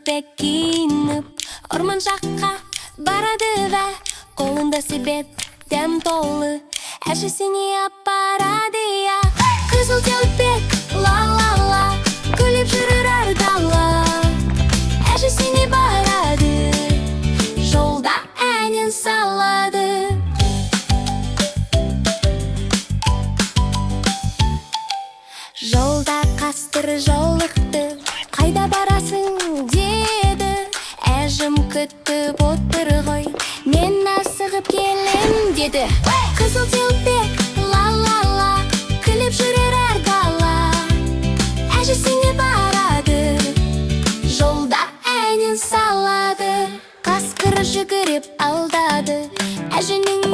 келбетек кийинип ормон жакка барады да колунда себет дем толы әжесіне апарады я. Кызыл келбет ла-ла-ла күліп жүрür ар дала, әжесіне барады, жолда әнін салады. Жолда қастыр жолықты, қайда барасың деді, әжім күтіп отыр ғой, мен асығып келем деді. Қызыл телпек ла-ла-ла күліп жүрер әр дала, әжесіне барады, жолда әнін салады. Қасқыр жүгіріп алдады, әженің